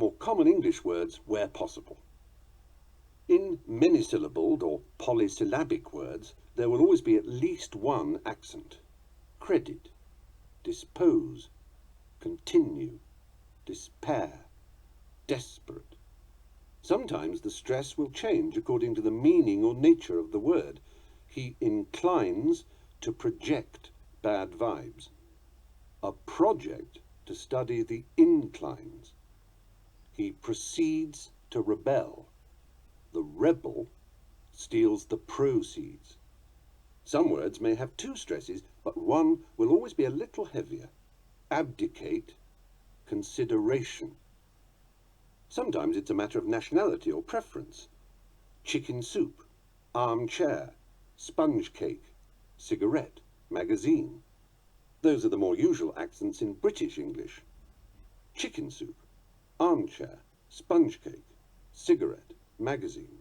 more common English words where possible. In many-syllabled or polysyllabic words, there will always be at least one accent. Credit, dispose, continue, despair, desperate. Sometimes the stress will change according to the meaning or nature of the word. He inclines to project bad vibes. A project to study the inclines. He proceeds to rebel. The rebel steals the proceeds. Some words may have two stresses, but one will always be a little heavier. Abdicate, consideration. Sometimes it's a matter of nationality or preference. Chicken soup, armchair, sponge cake, cigarette, magazine. Those are the more usual accents in British English. Chicken soup, armchair, sponge cake, cigarette, magazine.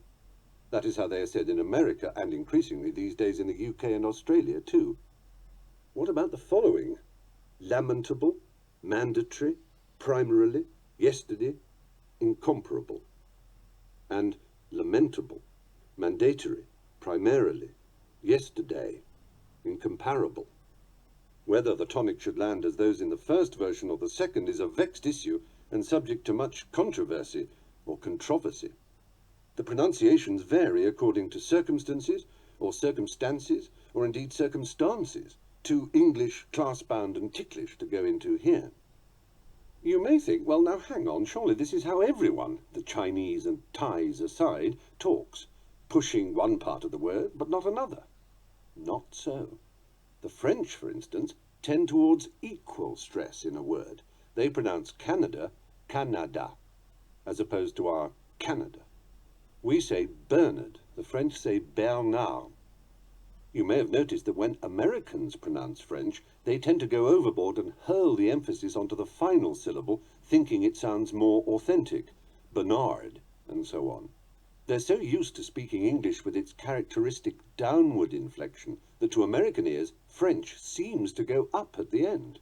That is how they are said in America and increasingly these days in the UK and Australia too. What about the following? Lamentable, mandatory, primarily, yesterday, incomparable. And lamentable, mandatory, primarily, yesterday, incomparable. Whether the tonic should land as those in the first version or the second is a vexed issue and subject to much controversy or controversy. The pronunciations vary according to circumstances, or indeed circumstances, too English, class-bound and ticklish to go into here. You may think, well, now hang on, surely this is how everyone, the Chinese and Thais aside, talks, pushing one part of the word but not another. Not so. The French, for instance, tend towards equal stress in a word. They pronounce Canada, Canada, as opposed to our Canada. We say Bernard, the French say Bernard. You may have noticed that when Americans pronounce French, they tend to go overboard and hurl the emphasis onto the final syllable, thinking it sounds more authentic, Bernard, and so on. They're so used to speaking English with its characteristic downward inflection that to American ears, French seems to go up at the end.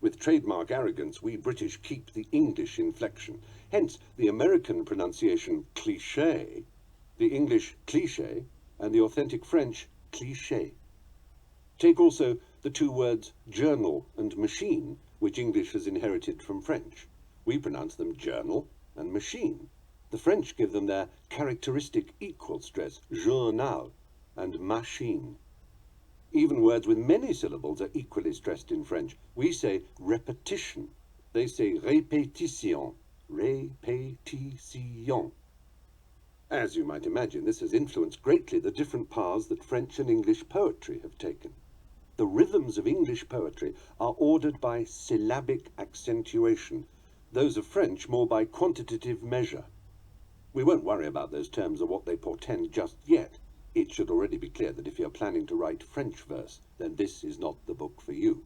With trademark arrogance, we British keep the English inflection. Hence, the American pronunciation cliché, the English cliché, and the authentic French cliché. Take also the two words journal and machine, which English has inherited from French. We pronounce them journal and machine. The French give them their characteristic equal stress, journal and machine. Even words with many syllables are equally stressed in French. We say repetition. They say répétition. Répétition. As you might imagine, this has influenced greatly the different paths that French and English poetry have taken. The rhythms of English poetry are ordered by syllabic accentuation, those of French more by quantitative measure. We won't worry about those terms or what they portend just yet. It should already be clear that if you're planning to write French verse, then this is not the book for you.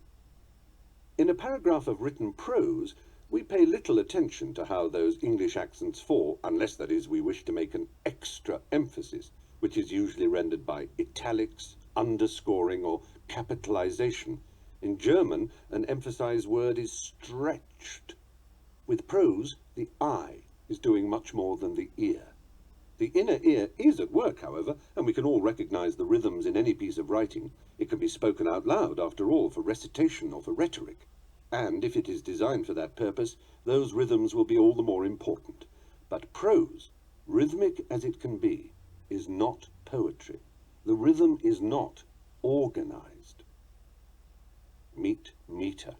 In a paragraph of written prose, we pay little attention to how those English accents fall, unless, that is, we wish to make an extra emphasis, which is usually rendered by italics, underscoring, or capitalization. In German, an emphasized word is stretched. With prose, the eye is doing much more than the ear. The inner ear is at work, however, and we can all recognize the rhythms in any piece of writing. It can be spoken out loud, after all, for recitation or for rhetoric. And if it is designed for that purpose, those rhythms will be all the more important. But prose, rhythmic as it can be, is not poetry. The rhythm is not organized. Meet meter.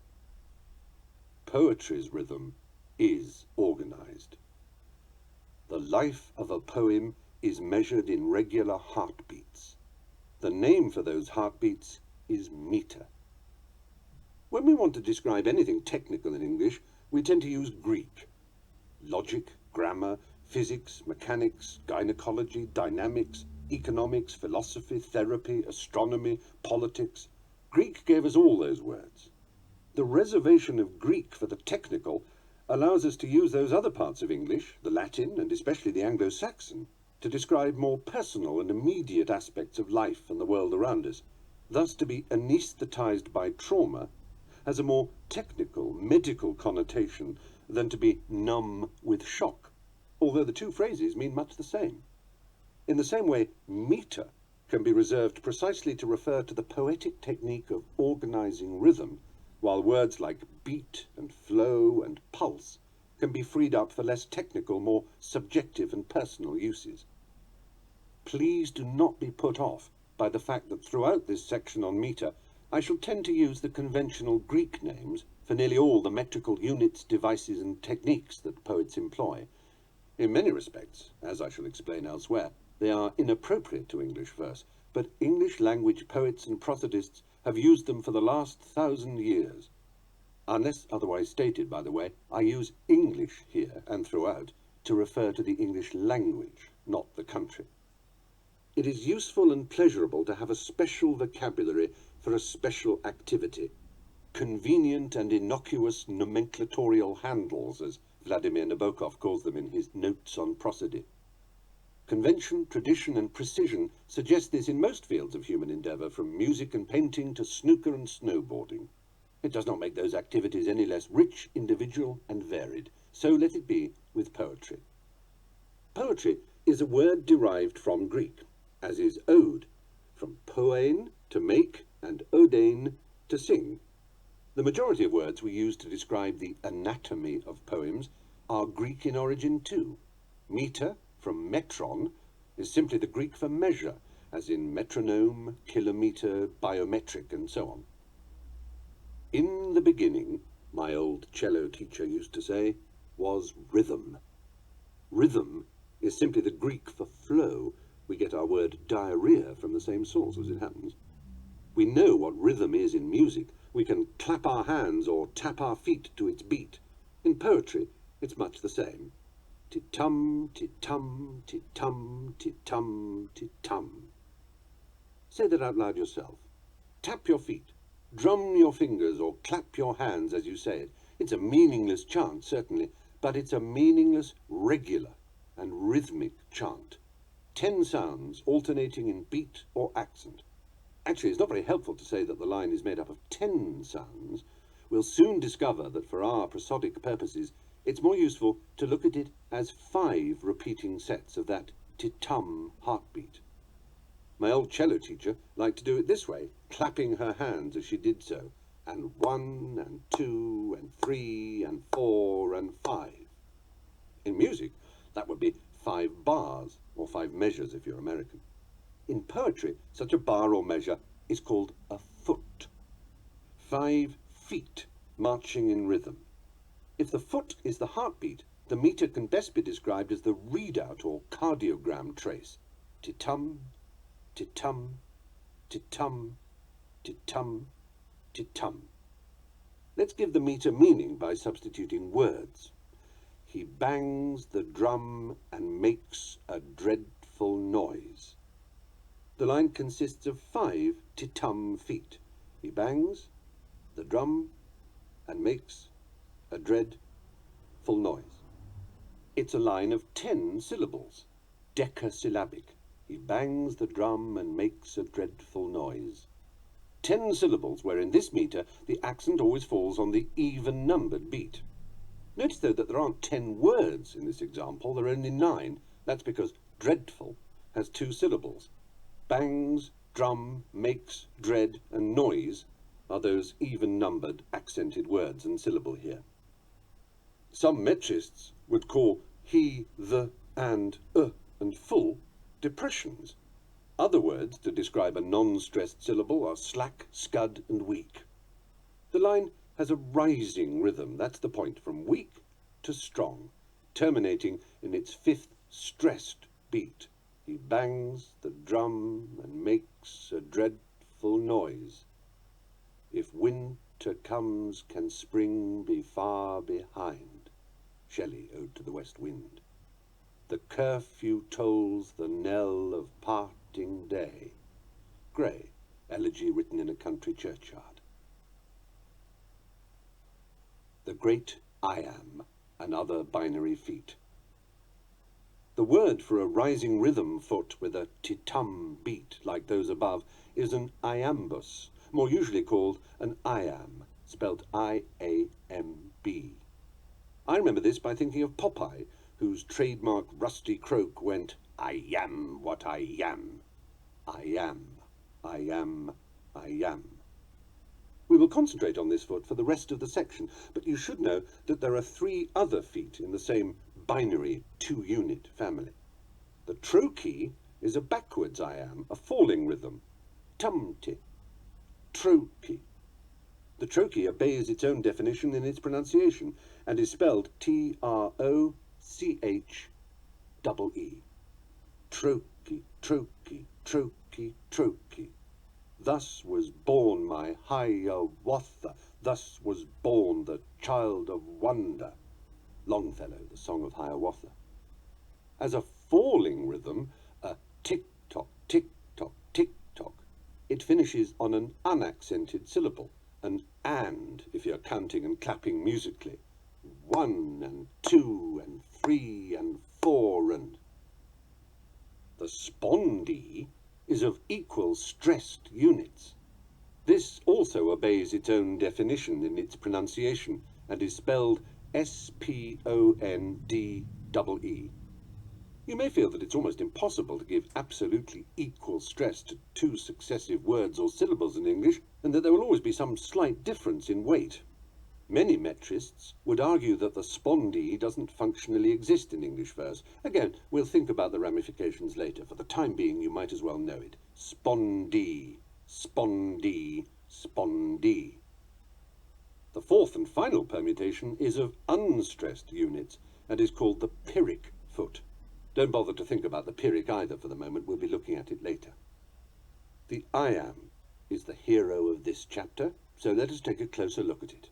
Poetry's rhythm is organized. The life of a poem is measured in regular heartbeats. The name for those heartbeats is meter. When we want to describe anything technical in English, we tend to use Greek. Logic, grammar, physics, mechanics, gynecology, dynamics, economics, philosophy, therapy, astronomy, politics. Greek gave us all those words. The reservation of Greek for the technical allows us to use those other parts of English, the Latin and especially the Anglo-Saxon, to describe more personal and immediate aspects of life and the world around us. Thus, to be anesthetized by trauma has a more technical, medical connotation than to be numb with shock, although the two phrases mean much the same. In the same way, meter can be reserved precisely to refer to the poetic technique of organizing rhythm, while words like beat and flow and pulse can be freed up for less technical, more subjective and personal uses. Please do not be put off by the fact that throughout this section on meter, I shall tend to use the conventional Greek names for nearly all the metrical units, devices and techniques that poets employ. In many respects, as I shall explain elsewhere, they are inappropriate to English verse, but English language poets and prosodists have used them for the last 1,000 years. Unless otherwise stated, by the way, I use English here and throughout to refer to the English language, not the country. It is useful and pleasurable to have a special vocabulary for a special activity, convenient and innocuous nomenclatorial handles, as Vladimir Nabokov calls them in his Notes on Prosody. Convention, tradition and precision suggest this in most fields of human endeavour, from music and painting to snooker and snowboarding. It does not make those activities any less rich, individual and varied. So let it be with poetry. Poetry is a word derived from Greek, as is ode, from poein, to make, and odein, to sing. The majority of words we use to describe the anatomy of poems are Greek in origin too. Meter, from metron, is simply the Greek for measure, as in metronome, kilometre, biometric, and so on. In the beginning, my old cello teacher used to say, was rhythm. Rhythm is simply the Greek for flow. We get our word diarrhea from the same source, as it happens. We know what rhythm is in music. We can clap our hands or tap our feet to its beat. In poetry, it's much the same. Tit-tum, tit-tum, tit-tum, tit-tum, tit-tum. Say that out loud yourself. Tap your feet, drum your fingers, or clap your hands as you say it. It's a meaningless chant, certainly, but it's a meaningless, regular, and rhythmic chant. 10 sounds alternating in beat or accent. Actually, it's not very helpful to say that the line is made up of 10 sounds. We'll soon discover that for our prosodic purposes, it's more useful to look at it as 5 repeating sets of that tit-tum heartbeat. My old cello teacher liked to do it this way, clapping her hands as she did so, and 1 and 2 and 3 and 4 and 5. In music, that would be 5 bars, or 5 measures if you're American. In poetry, such a bar or measure is called a foot. 5 feet marching in rhythm. If the foot is the heartbeat, the meter can best be described as the readout or cardiogram trace. Tit-tum, tit-tum, tit-tum, tit-tum, tit-tum. Let's give the meter meaning by substituting words. He bangs the drum and makes a dreadful noise. The line consists of 5 tit-tum feet. He bangs the drum and makes a dreadful noise. It's a line of 10 syllables, decasyllabic. He bangs the drum and makes a dreadful noise. 10 syllables, where in this meter the accent always falls on the even-numbered beat. Notice, though, that there aren't 10 words in this example, there are only 9. That's because dreadful has 2 syllables. Bangs, drum, makes, dread, and noise are those even-numbered accented words and syllable here. Some metrists would call he, the, and full depressions. Other words to describe a non-stressed syllable are slack, scud, and weak. The line has a rising rhythm, that's the point, from weak to strong, terminating in its 5th stressed beat. He bangs the drum and makes a dreadful noise. If winter comes, can spring be far behind? Shelley, Ode to the West Wind. The curfew tolls the knell of parting day. Gray, Elegy written in a country churchyard. The great I am, another binary feat. The word for a rising rhythm foot with a tit-tum beat like those above is an iambus, more usually called an iamb, spelled I-A-M-B. I remember this by thinking of Popeye, whose trademark rusty croak went, "I am what I am. I am, I am, I am." We will concentrate on this foot for the rest of the section, but you should know that there are 3 other feet in the same binary 2-unit family. The trochee is a backwards I am, a falling rhythm. Tumti, trochee. The trochee obeys its own definition in its pronunciation and is spelled Trochee. Trochee, trochee, trochee, trochee. Thus was born my Hiawatha, thus was born the child of wonder. Longfellow, The Song of Hiawatha. As a falling rhythm, a tick-tock, tick-tock, tick-tock, it finishes on an unaccented syllable, an and, if you're counting and clapping musically. 1 and 2 and 3 and 4 and... The spondee is of equal stressed units. This also obeys its own definition in its pronunciation and is spelled S-P-O-N-D-E-E. You may feel that it's almost impossible to give absolutely equal stress to 2 successive words or syllables in English, and that there will always be some slight difference in weight. Many metrists would argue that the spondee doesn't functionally exist in English verse. Again, we'll think about the ramifications later. For the time being, you might as well know it. Spondee, spondee, spondee. The 4th and final permutation is of unstressed units and is called the pyrrhic foot. Don't bother to think about the pyrrhic either for the moment. We'll be looking at it later. The I am is the hero of this chapter, so let us take a closer look at it.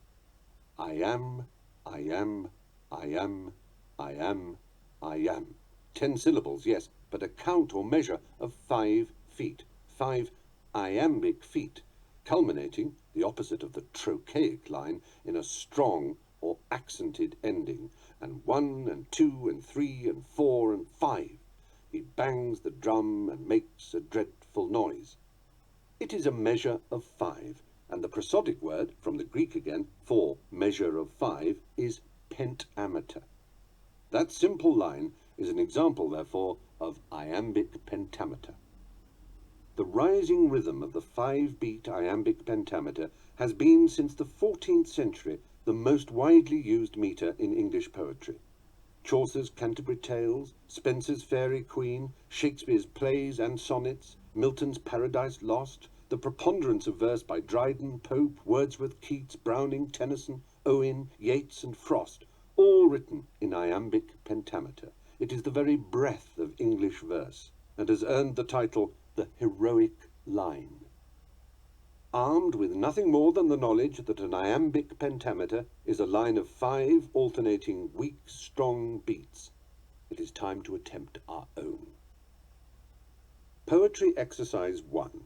I am, I am, I am, I am, I am. 10 syllables, yes, but a count or measure of 5 feet, 5 iambic feet, culminating, the opposite of the trochaic line, in a strong or accented ending, and 1 and 2 and 3 and 4 and 5. He bangs the drum and makes a dreadful noise. It is a measure of 5, and the prosodic word, from the Greek again, for measure of 5, is pentameter. That simple line is an example, therefore, of iambic pentameter. The rising rhythm of the 5-beat iambic pentameter has been, since the 14th century, the most widely used meter in English poetry. Chaucer's Canterbury Tales, Spenser's Faery Queen, Shakespeare's plays and sonnets, Milton's Paradise Lost, the preponderance of verse by Dryden, Pope, Wordsworth, Keats, Browning, Tennyson, Owen, Yeats and Frost, all written in iambic pentameter. It is the very breath of English verse, and has earned the title the heroic line. Armed with nothing more than the knowledge that an iambic pentameter is a line of 5 alternating weak, strong beats, it is time to attempt our own. Poetry exercise 1.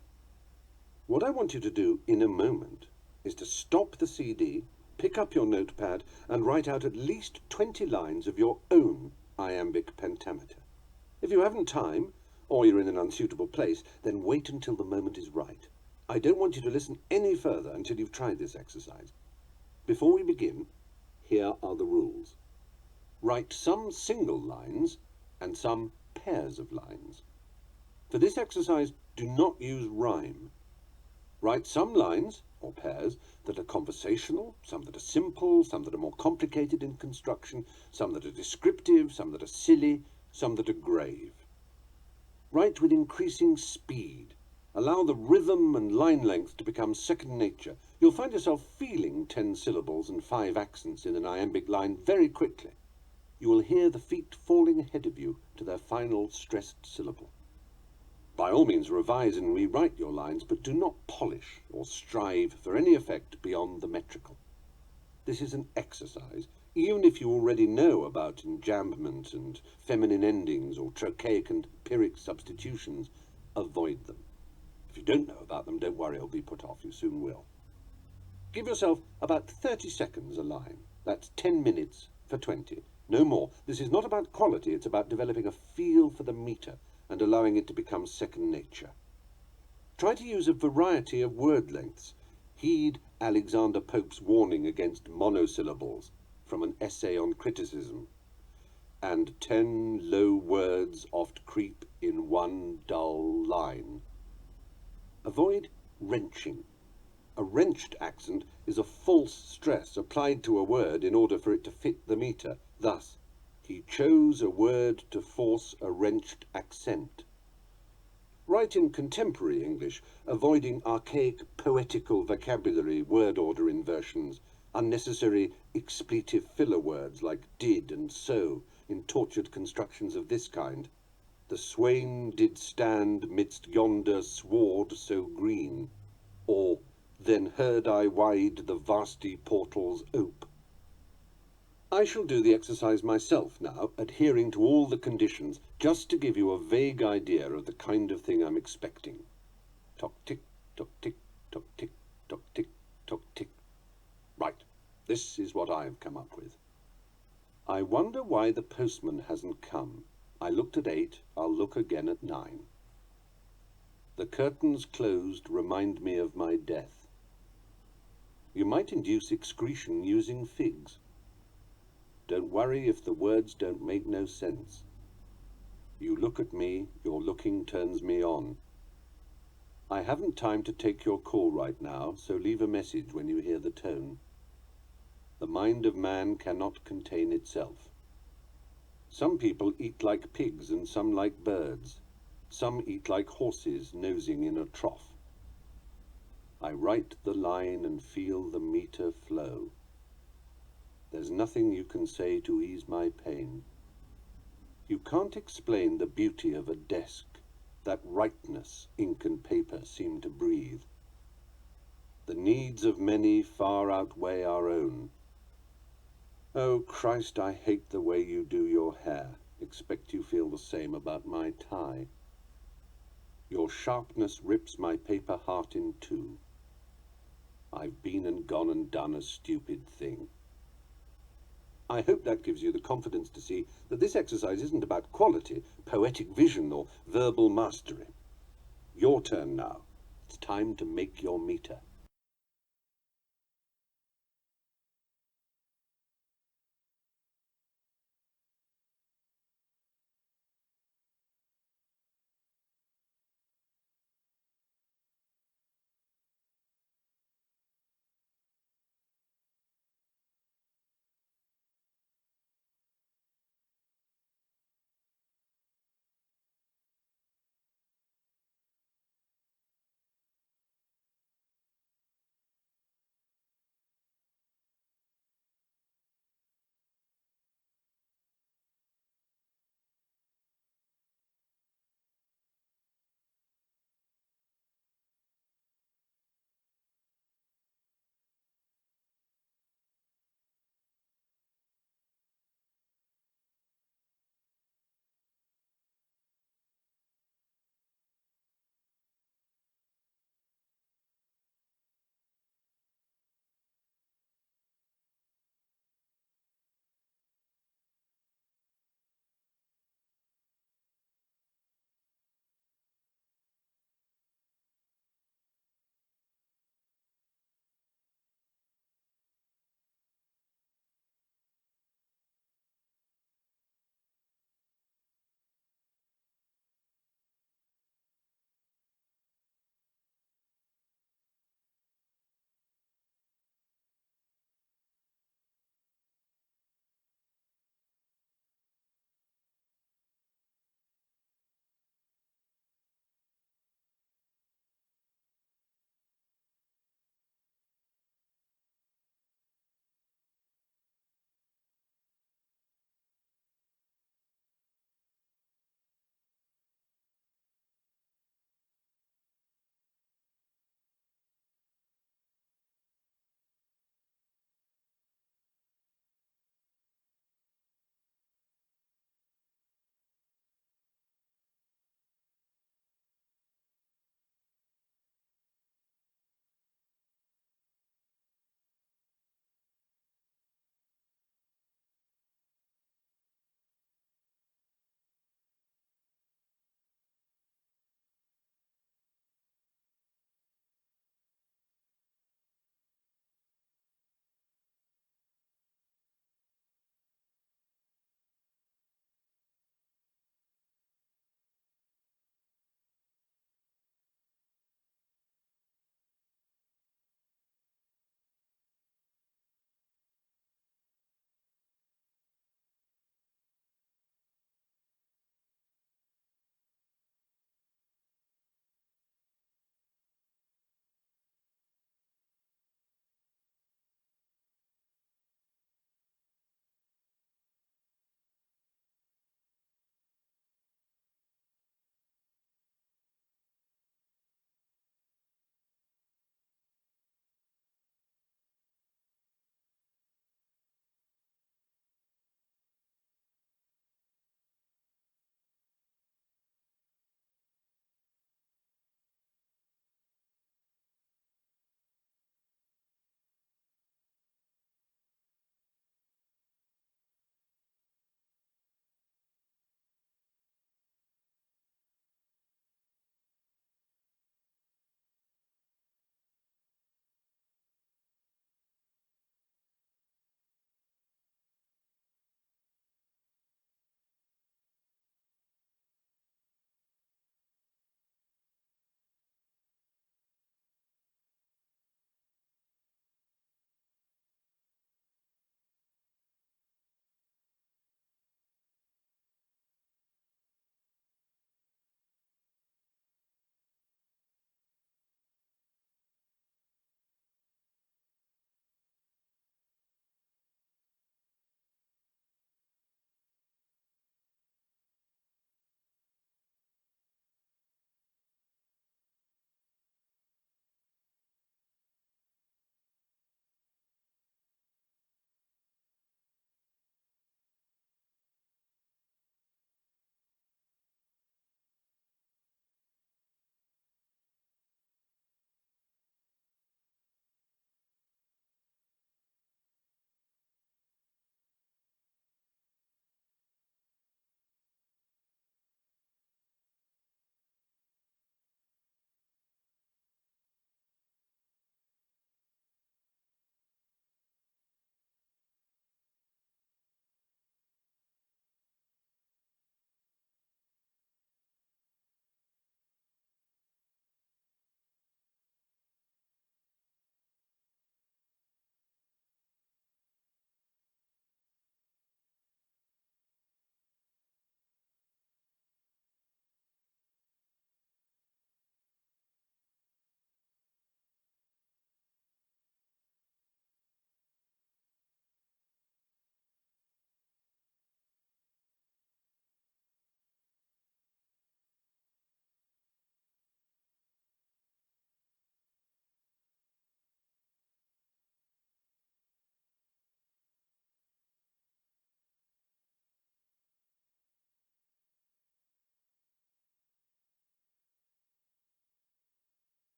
What I want you to do in a moment is to stop the CD, pick up your notepad, and write out at least 20 lines of your own iambic pentameter. If you haven't time, or you're in an unsuitable place, then wait until the moment is right. I don't want you to listen any further until you've tried this exercise. Before we begin, here are the rules. Write some single lines and some pairs of lines. For this exercise, do not use rhyme. Write some lines, or pairs, that are conversational, some that are simple, some that are more complicated in construction, some that are descriptive, some that are silly, some that are grave. Write with increasing speed. Allow the rhythm and line length to become second nature. You'll find yourself feeling 10 syllables and 5 accents in an iambic line very quickly. You will hear the feet falling ahead of you to their final stressed syllable. By all means, revise and rewrite your lines, but do not polish or strive for any effect beyond the metrical. This is an exercise. Even if you already know about enjambment and feminine endings or trochaic and pyrrhic substitutions, avoid them. If you don't know about them, don't worry, it'll be put off. You soon will. Give yourself about 30 seconds a line. That's 10 minutes for 20. No more. This is not about quality, it's about developing a feel for the meter and allowing it to become second nature. Try to use a variety of word lengths. Heed Alexander Pope's warning against monosyllables. from an essay on criticism, and 10 low words oft creep in one dull line. Avoid wrenching. A wrenched accent is a false stress applied to a word in order for it to fit the meter. Thus, he chose a word to force a wrenched accent. Write in contemporary English, avoiding archaic poetical vocabulary, word order inversions, unnecessary expletive filler words like did and so in tortured constructions of this kind. The swain did stand midst yonder sward so green, or then heard I wide the vasty portals ope. I shall do the exercise myself now, adhering to all the conditions, just to give you a vague idea of the kind of thing I'm expecting. Tock-tick, tock-tick, tock-tick, tock-tick, tock-tick. Right, this is what I've come up with. I wonder why the postman hasn't come. I looked at 8, I'll look again at 9. The curtains closed remind me of my death. You might induce excretion using figs. Don't worry if the words don't make no sense. You look at me, your looking turns me on. I haven't time to take your call right now, so leave a message when you hear the tone. The mind of man cannot contain itself. Some people eat like pigs and some like birds. Some eat like horses nosing in a trough. I write the line and feel the meter flow. There's nothing you can say to ease my pain. You can't explain the beauty of a desk, that rightness ink and paper seem to breathe. The needs of many far outweigh our own. Oh, Christ, I hate the way you do your hair. Expect you feel the same about my tie. Your sharpness rips my paper heart in two. I've been and gone and done a stupid thing. I hope that gives you the confidence to see that this exercise isn't about quality, poetic vision, or verbal mastery. Your turn now. It's time to make your meter.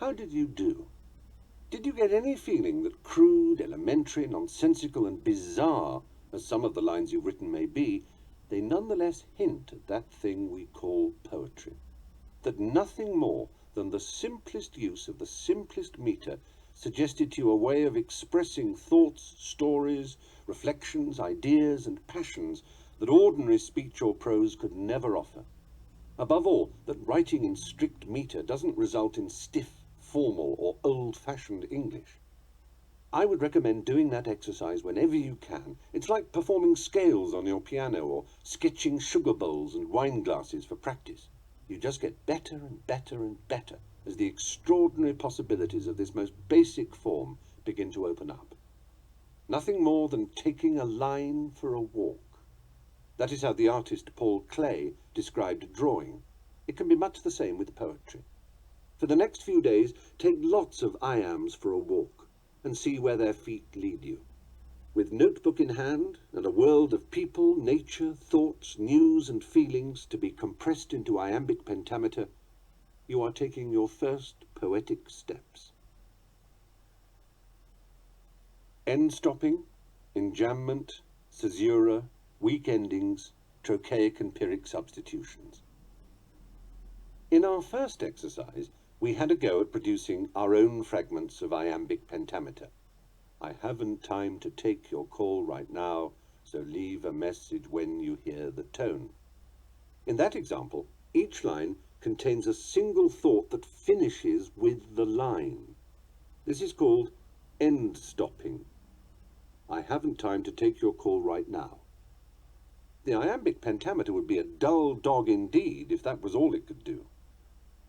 How did you do? Did you get any feeling that crude, elementary, nonsensical, and bizarre as some of the lines you've written may be, they nonetheless hint at that thing we call poetry? That nothing more than the simplest use of the simplest meter suggested to you a way of expressing thoughts, stories, reflections, ideas, and passions that ordinary speech or prose could never offer. Above all, that writing in strict meter doesn't result in stiff, formal, or old-fashioned English. I would recommend doing that exercise whenever you can. It's like performing scales on your piano or sketching sugar bowls and wine glasses for practice. You just get better and better and better as the extraordinary possibilities of this most basic form begin to open up. Nothing more than taking a line for a walk. That is how the artist Paul Klee described drawing. It can be much the same with poetry. For the next few days, take lots of iambs for a walk and see where their feet lead you. With notebook in hand and a world of people, nature, thoughts, news and feelings to be compressed into iambic pentameter, you are taking your first poetic steps. End stopping, enjambment, caesura, weak endings, trochaic and pyrrhic substitutions. In our first exercise, we had a go at producing our own fragments of iambic pentameter. I haven't time to take your call right now, so leave a message when you hear the tone. In that example, each line contains a single thought that finishes with the line. This is called end stopping. I haven't time to take your call right now. The iambic pentameter would be a dull dog indeed if that was all it could do.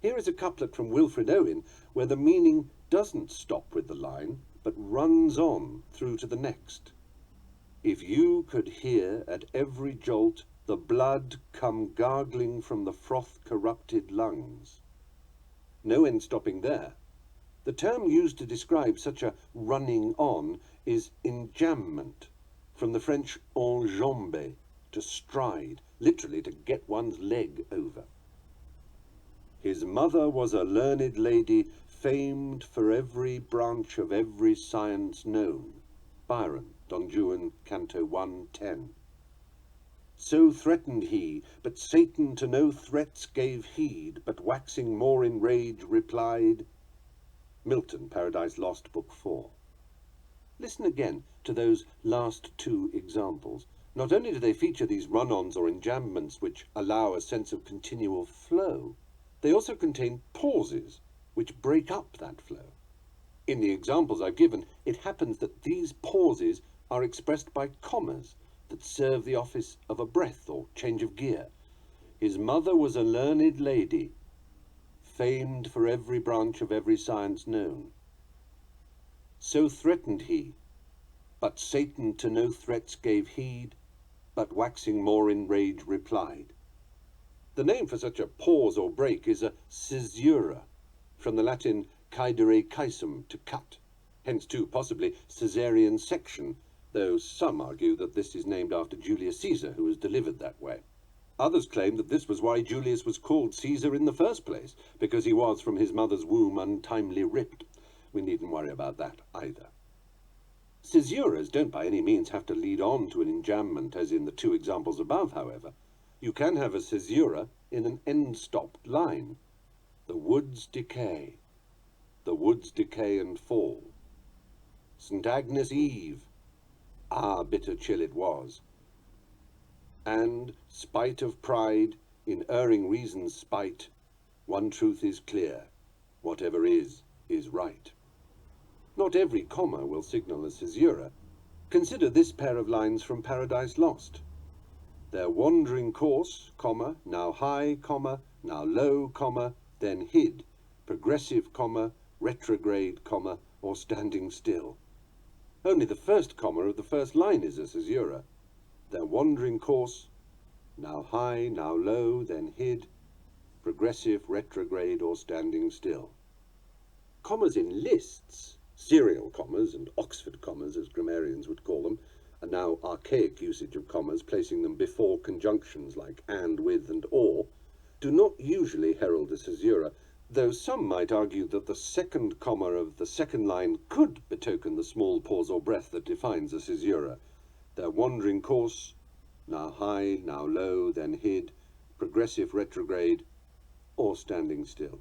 Here is a couplet from Wilfred Owen where the meaning doesn't stop with the line, but runs on through to the next. If you could hear at every jolt the blood come gargling from the froth-corrupted lungs. No end stopping there. The term used to describe such a running on is enjambment, from the French enjamber, to stride, literally to get one's leg over. His mother was a learned lady, famed for every branch of every science known. Byron, Don Juan, Canto 1:10. So threatened he, but Satan to no threats gave heed, but waxing more in rage replied. Milton, Paradise Lost, Book 4. Listen again to those last two examples. Not only do they feature these run-ons or enjambments which allow a sense of continual flow, they also contain pauses which break up that flow. In the examples I've given, it happens that these pauses are expressed by commas that serve the office of a breath or change of gear. His mother was a learned lady, famed for every branch of every science known. So threatened he, but Satan to no threats gave heed, but waxing more in rage replied. The name for such a pause or break is a caesura, from the Latin caedere caesum, to cut, hence too possibly Caesarean section, though some argue that this is named after Julius Caesar, who was delivered that way. Others claim that this was why Julius was called Caesar in the first place, because he was from his mother's womb untimely ripped. We needn't worry about that either. Caesuras don't by any means have to lead on to an enjambment as in the two examples above, however. You can have a caesura in an end-stopped line. The woods decay. The woods decay and fall. St. Agnes' Eve. Ah, bitter chill it was. And, spite of pride, in erring reason's spite, one truth is clear, whatever is right. Not every comma will signal a caesura. Consider this pair of lines from Paradise Lost. Their wandering course, comma, now high, comma, now low, comma, then hid, progressive, comma, retrograde, comma, or standing still. Only the first comma of the first line is a caesura. Their wandering course, now high, now low, then hid, progressive, retrograde, or standing still. Commas in lists, serial commas and Oxford commas as grammarians would call them, a now archaic usage of commas placing them before conjunctions like and, with, and or, do not usually herald a caesura, though some might argue that the second comma of the second line could betoken the small pause or breath that defines a caesura, their wandering course, now high, now low, then hid, progressive retrograde, or standing still.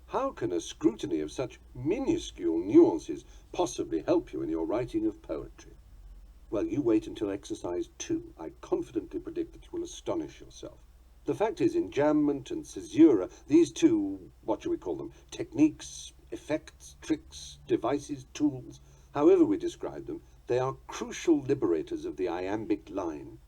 How can a scrutiny of such minuscule nuances possibly help you in your writing of poetry? Well, you wait until exercise 2. I confidently predict that you will astonish yourself. The fact is, enjambment and caesura, these two, what shall we call them, techniques, effects, tricks, devices, tools, however we describe them, they are crucial liberators of the iambic line.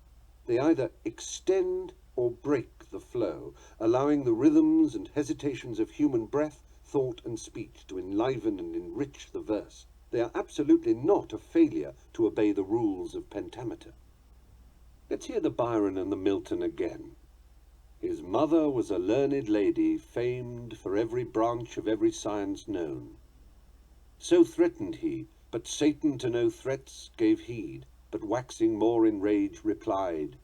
They either extend or break the flow, allowing the rhythms and hesitations of human breath, thought, and speech to enliven and enrich the verse. They are absolutely not a failure to obey the rules of pentameter. Let's hear the Byron and the Milton again. His mother was a learned lady, famed for every branch of every science known. So threatened he, but Satan to no threats gave heed, but waxing more in rage replied.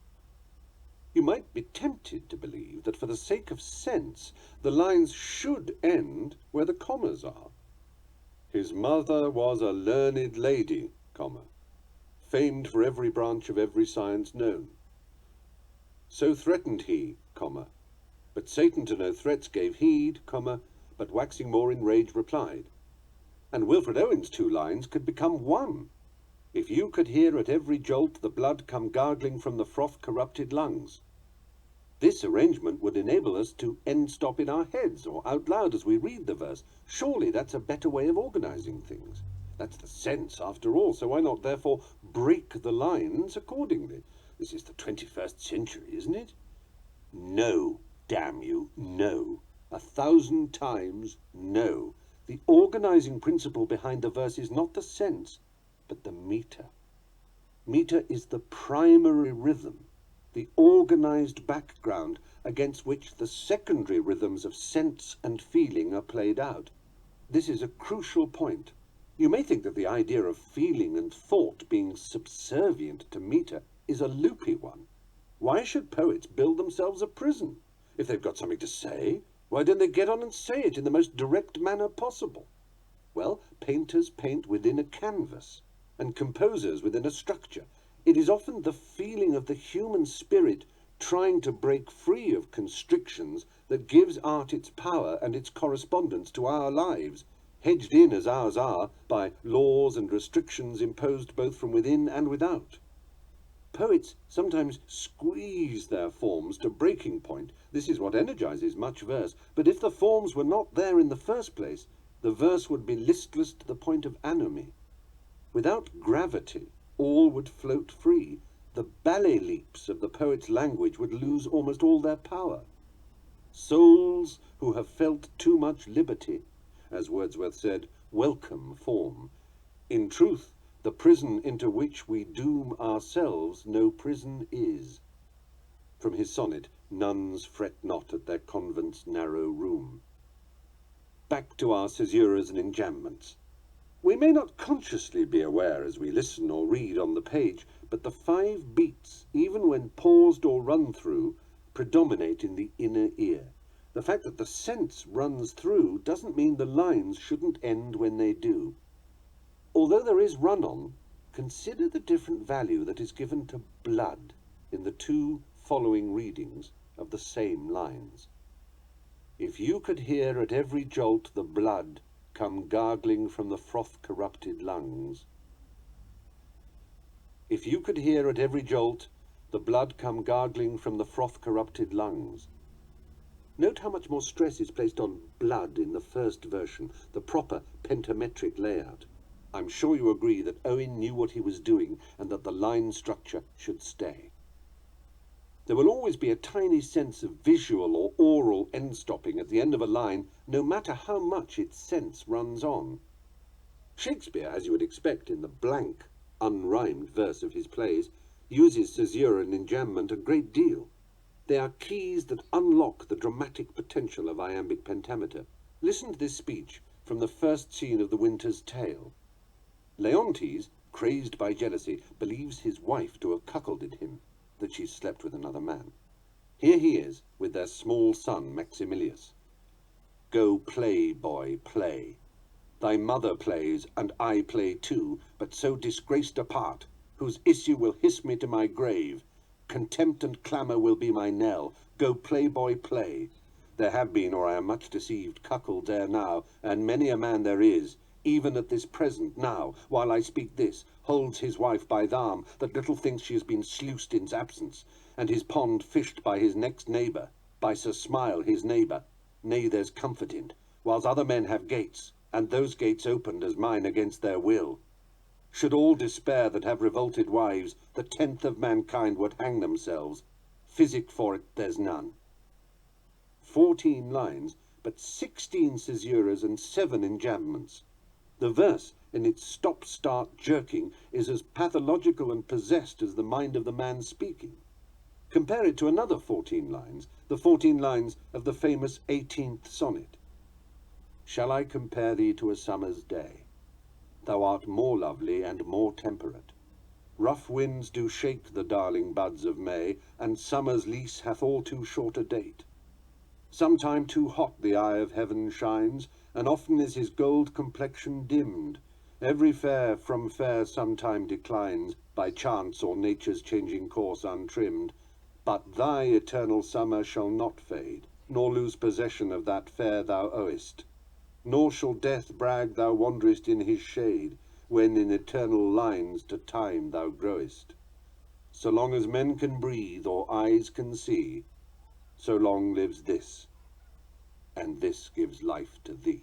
You might be tempted to believe that for the sake of sense, the lines should end where the commas are. His mother was a learned lady, comma, famed for every branch of every science known. So threatened he, comma, but Satan to no threats gave heed, comma, but waxing more in rage replied. And Wilfred Owen's 2 lines could become 1. If you could hear at every jolt the blood come gargling from the froth-corrupted lungs. This arrangement would enable us to end stop in our heads or out loud as we read the verse. Surely that's a better way of organizing things. That's the sense, after all, so why not therefore break the lines accordingly? This is the 21st century, isn't it? No, damn you, no. 1,000 times no. The organizing principle behind the verse is not the sense, but the meter. Meter is the primary rhythm, the organized background against which the secondary rhythms of sense and feeling are played out. This is a crucial point. You may think that the idea of feeling and thought being subservient to meter is a loopy one. Why should poets build themselves a prison? If they've got something to say, why don't they get on and say it in the most direct manner possible? Well, painters paint within a canvas, and composers within a structure. It is often the feeling of the human spirit trying to break free of constrictions that gives art its power and its correspondence to our lives, hedged in as ours are by laws and restrictions imposed both from within and without. Poets sometimes squeeze their forms to breaking point. This is what energizes much verse. But if the forms were not there in the first place, the verse would be listless to the point of anomy. Without gravity, all would float free. The ballet leaps of the poet's language would lose almost all their power. Souls who have felt too much liberty, as Wordsworth said, welcome form. In truth, the prison into which we doom ourselves no prison is. From his sonnet, Nuns fret not at their convent's narrow room. Back to our caesuras and enjambments. We may not consciously be aware as we listen or read on the page, but the 5 beats, even when paused or run through, predominate in the inner ear. The fact that the sense runs through doesn't mean the lines shouldn't end when they do. Although there is run-on, consider the different value that is given to blood in the 2 following readings of the same lines. If you could hear at every jolt the blood come gargling from the froth-corrupted lungs. If you could hear at every jolt the blood come gargling from the froth-corrupted lungs. Note how much more stress is placed on blood in the first version, the proper pentametric layout. I'm sure you agree that Owen knew what he was doing and that the line structure should stay. There will always be a tiny sense of visual or oral end-stopping at the end of a line, no matter how much its sense runs on. Shakespeare, as you would expect in the blank, unrhymed verse of his plays, uses caesura and enjambment a great deal. They are keys that unlock the dramatic potential of iambic pentameter. Listen to this speech from the first scene of The Winter's Tale. Leontes, crazed by jealousy, believes his wife to have cuckolded him, that she slept with another man. Here he is, with their small son Maximilius. Go play, boy, play. Thy mother plays, and I play too, but so disgraced a part, whose issue will hiss me to my grave. Contempt and clamour will be my knell. Go play, boy, play. There have been, or I am much deceived, cuckolds ere now, and many a man there is, even at this present now, while I speak this, holds his wife by th' arm, that little thinks she has been sluiced in's absence, and his pond fished by his next neighbour, by Sir Smile his neighbour. Nay, there's comfort in't, whiles other men have gates, and those gates opened as mine against their will. Should all despair that have revolted wives, the 10th of mankind would hang themselves. Physic for it there's none. 14 lines, but 16 caesuras and 7 enjambments. The verse, in its stop-start jerking, is as pathological and possessed as the mind of the man speaking. Compare it to another 14 lines, the 14 lines of the famous 18th sonnet. Shall I compare thee to a summer's day? Thou art more lovely and more temperate. Rough winds do shake the darling buds of May, and summer's lease hath all too short a date. Sometime too hot the eye of heaven shines, and often is his gold complexion dimmed. Every fair from fair sometime declines, by chance or nature's changing course untrimmed. But thy eternal summer shall not fade, nor lose possession of that fair thou owest. Nor shall death brag thou wanderest in his shade, when in eternal lines to time thou growest. So long as men can breathe or eyes can see, so long lives this, and this gives life to thee.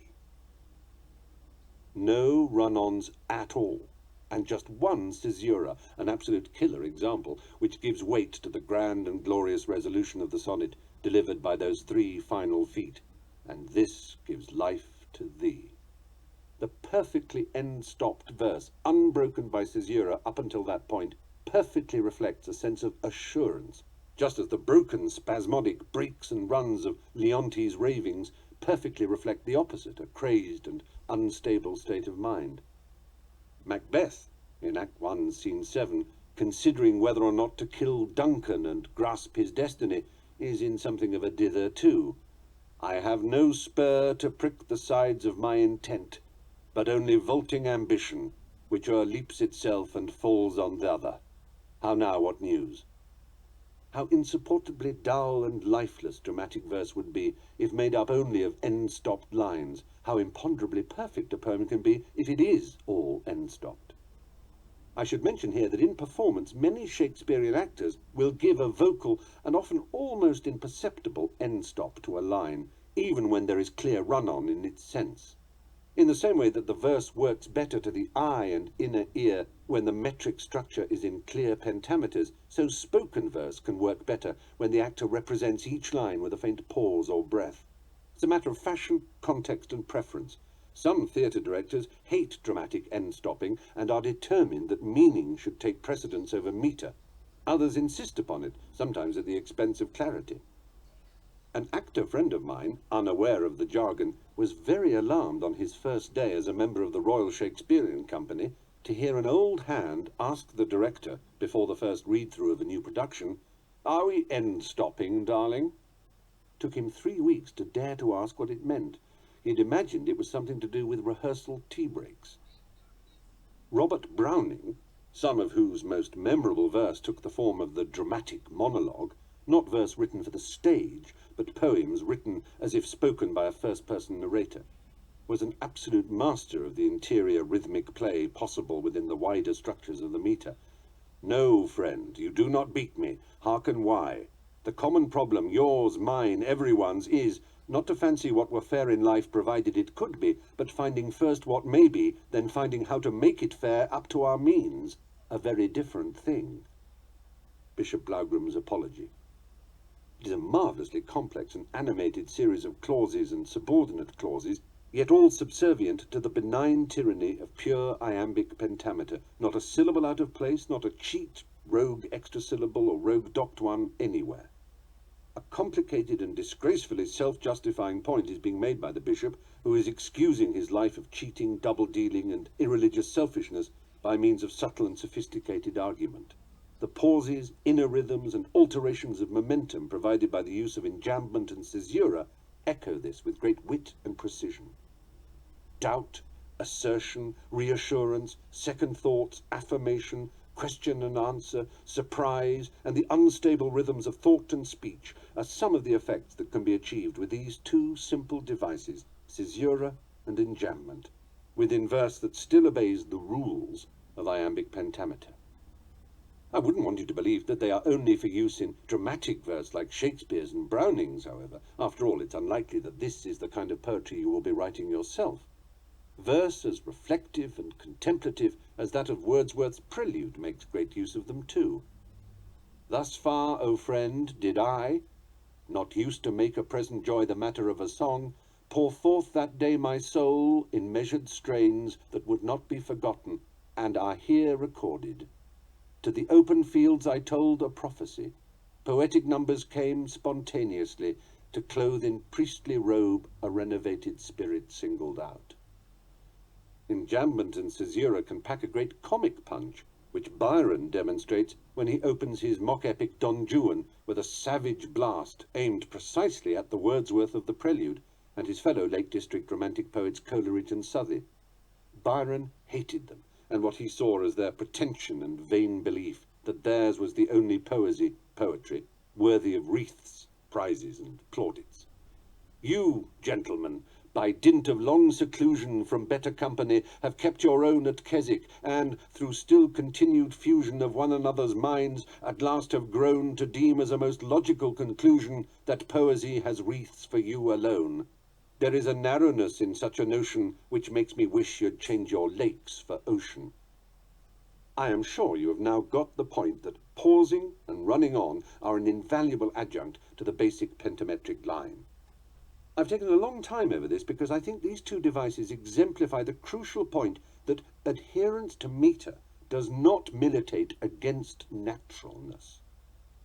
No run-ons at all, and just one caesura, an absolute killer example, which gives weight to the grand and glorious resolution of the sonnet delivered by those 3 final feet, and this gives life to thee. The perfectly end-stopped verse, unbroken by caesura up until that point, perfectly reflects a sense of assurance, just as the broken spasmodic breaks and runs of Leontes' ravings perfectly reflect the opposite, a crazed and unstable state of mind. Macbeth, in Act 1, Scene 7, considering whether or not to kill Duncan and grasp his destiny, is in something of a dither too. I have no spur to prick the sides of my intent, but only vaulting ambition, which o'erleaps itself and falls on the other. How now, what news? How insupportably dull and lifeless dramatic verse would be if made up only of end-stopped lines. How imponderably perfect a poem can be if it is all end-stopped. I should mention here that in performance many Shakespearean actors will give a vocal and often almost imperceptible end-stop to a line, even when there is clear run-on in its sense. In the same way that the verse works better to the eye and inner ear when the metric structure is in clear pentameters, so spoken verse can work better when the actor represents each line with a faint pause or breath. It's a matter of fashion, context, and preference. Some theatre directors hate dramatic end-stopping and are determined that meaning should take precedence over meter. Others insist upon it, sometimes at the expense of clarity. An actor friend of mine, unaware of the jargon, was very alarmed on his first day as a member of the Royal Shakespearean Company to hear an old hand ask the director, before the first read-through of a new production, "Are we end-stopping, darling?" Took him 3 weeks to dare to ask what it meant. He'd imagined it was something to do with rehearsal tea breaks. Robert Browning, some of whose most memorable verse took the form of the dramatic monologue, not verse written for the stage, but poems written as if spoken by a first-person narrator, was an absolute master of the interior rhythmic play possible within the wider structures of the meter. No, friend, you do not beat me. Hearken why. The common problem, yours, mine, everyone's, is not to fancy what were fair in life provided it could be, but finding first what may be, then finding how to make it fair up to our means, a very different thing. Bishop Blougram's Apology. It is a marvellously complex and animated series of clauses and subordinate clauses, yet all subservient to the benign tyranny of pure iambic pentameter, not a syllable out of place, not a cheat, rogue extra syllable or rogue docked one anywhere. A complicated and disgracefully self-justifying point is being made by the bishop, who is excusing his life of cheating, double-dealing, and irreligious selfishness by means of subtle and sophisticated argument. The pauses, inner rhythms, and alterations of momentum provided by the use of enjambment and caesura echo this with great wit and precision. Doubt, assertion, reassurance, second thoughts, affirmation, question and answer, surprise, and the unstable rhythms of thought and speech are some of the effects that can be achieved with these two simple devices, caesura and enjambment, within verse that still obeys the rules of iambic pentameter. I wouldn't want you to believe that they are only for use in dramatic verse like Shakespeare's and Browning's, however. After all, it's unlikely that this is the kind of poetry you will be writing yourself. Verse as reflective and contemplative as that of Wordsworth's Prelude makes great use of them too. Thus far, O friend, did I, not used to make a present joy the matter of a song, pour forth that day my soul in measured strains that would not be forgotten, and are here recorded. To the open fields I told a prophecy. Poetic numbers came spontaneously to clothe in priestly robe a renovated spirit singled out. Enjambment and caesura can pack a great comic punch, which Byron demonstrates when he opens his mock-epic Don Juan with a savage blast aimed precisely at the Wordsworth of the Prelude and his fellow Lake District romantic poets Coleridge and Southey. Byron hated them, and what he saw as their pretension and vain belief that theirs was the only poetry, worthy of wreaths, prizes, and plaudits. You, gentlemen, by dint of long seclusion from better company, have kept your own at Keswick, and, through still continued fusion of one another's minds, at last have grown to deem as a most logical conclusion that poesy has wreaths for you alone. There is a narrowness in such a notion which makes me wish you'd change your lakes for ocean. I am sure you have now got the point that pausing and running on are an invaluable adjunct to the basic pentametric line. I've taken a long time over this because I think these two devices exemplify the crucial point that adherence to meter does not militate against naturalness.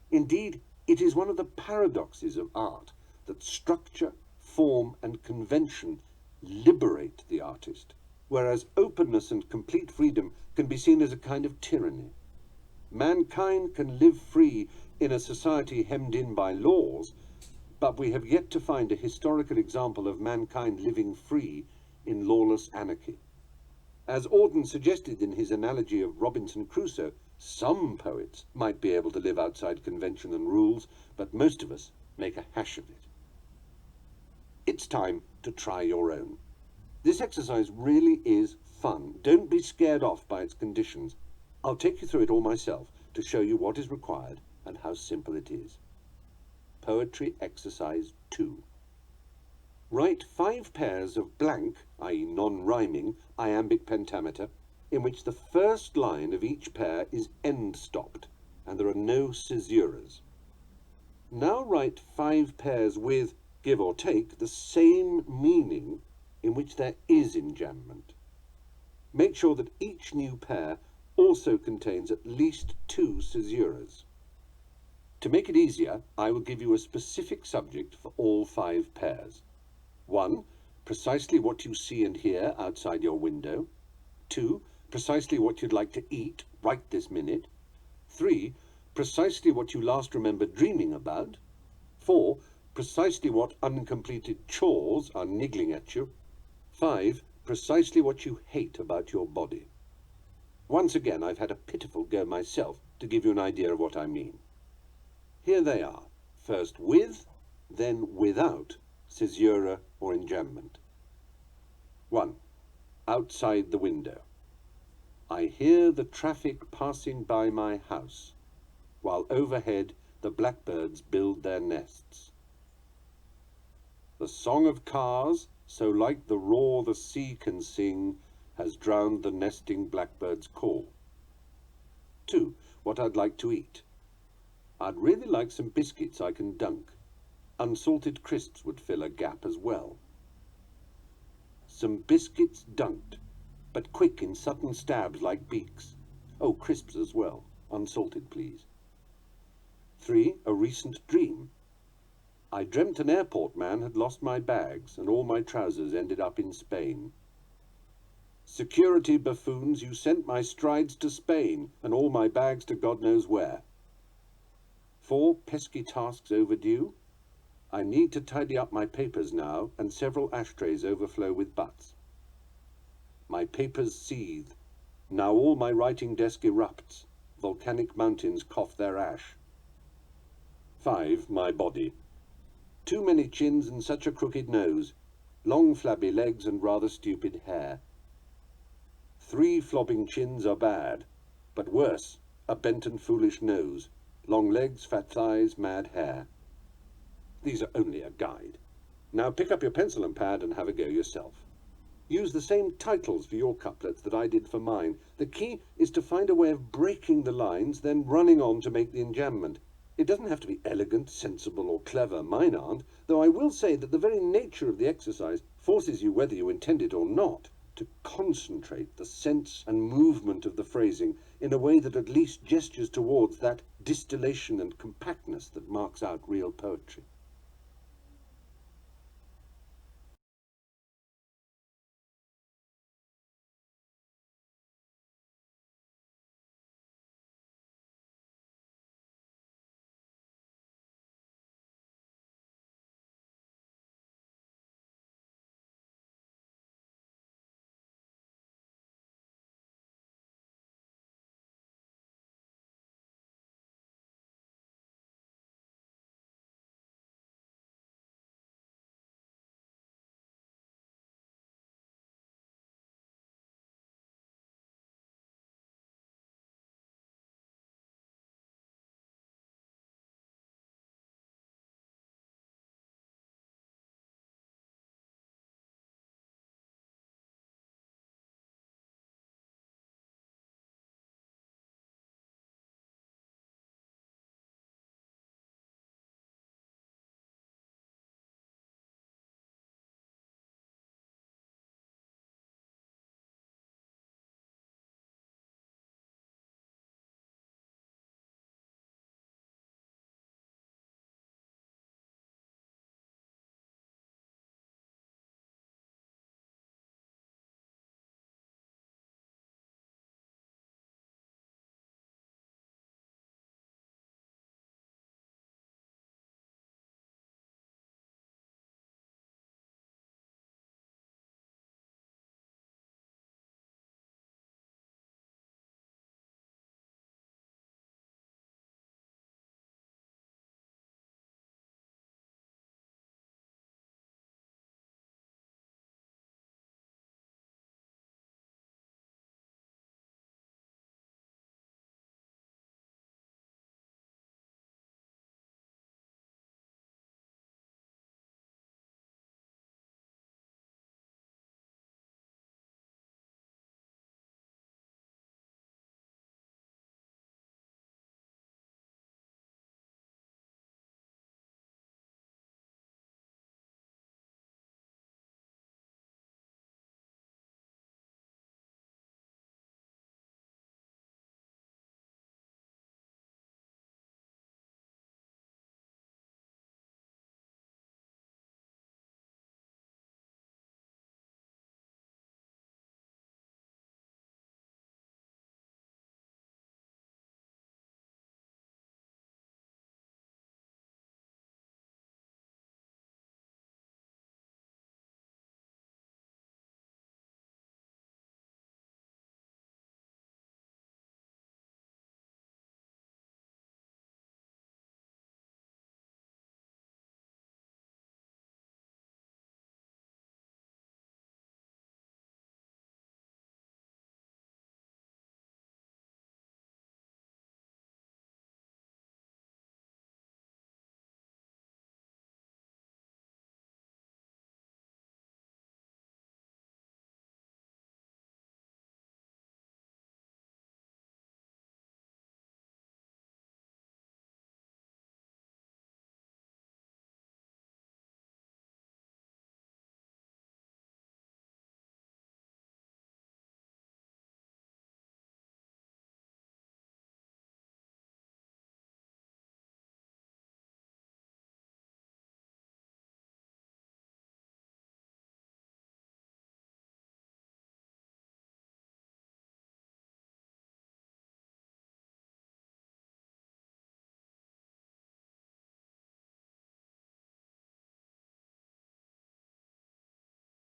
Indeed, it is one of the paradoxes of art that structure, form, and convention liberate the artist, whereas openness and complete freedom can be seen as a kind of tyranny. Mankind can live free in a society hemmed in by laws, but we have yet to find a historical example of mankind living free in lawless anarchy. As Auden suggested in his analogy of Robinson Crusoe, some poets might be able to live outside convention and rules, but most of us make a hash of it. It's time to try your own. This exercise really is fun. Don't be scared off by its conditions. I'll take you through it all myself to show you what is required and how simple it is. Poetry Exercise 2. Write 5 pairs of blank, i.e. non-rhyming, iambic pentameter, in which the first line of each pair is end-stopped, and there are no caesuras. Now write 5 pairs with, give or take, the same meaning in which there is enjambment. Make sure that each new pair also contains at least 2 caesuras. To make it easier, I will give you a specific subject for all 5 pairs. 1. Precisely what you see and hear outside your window. 2. Precisely what you'd like to eat right this minute. 3. Precisely what you last remember dreaming about. 4. Precisely what uncompleted chores are niggling at you. 5. Precisely what you hate about your body. Once again, I've had a pitiful go myself to give you an idea of what I mean. Here they are, first with, then without caesura or enjambment. 1. Outside the window. I hear the traffic passing by my house, while overhead the blackbirds build their nests. The song of cars, so like the roar the sea can sing, has drowned the nesting blackbird's call. 2. What I'd like to eat. I'd really like some biscuits I can dunk. Unsalted crisps would fill a gap as well. Some biscuits dunked, but quick in sudden stabs like beaks. Oh, crisps as well. Unsalted, please. 3. A recent dream. I dreamt an airport man had lost my bags and all my trousers ended up in Spain. Security buffoons, you sent my strides to Spain and all my bags to God knows where. 4 pesky tasks overdue. I need to tidy up my papers now, and several ashtrays overflow with butts. My papers seethe. Now all my writing desk erupts. Volcanic mountains cough their ash. 5. My body. Too many chins and such a crooked nose. Long flabby legs and rather stupid hair. 3 flobbing chins are bad, but worse, a bent and foolish nose. Long legs, fat thighs, mad hair. These are only a guide. Now pick up your pencil and pad and have a go yourself. Use the same titles for your couplets that I did for mine. The key is to find a way of breaking the lines, then running on to make the enjambment. It doesn't have to be elegant, sensible, or clever. Mine aren't, though I will say that the very nature of the exercise forces you, whether you intend it or not, to concentrate the sense and movement of the phrasing in a way that at least gestures towards that distillation and compactness that marks out real poetry.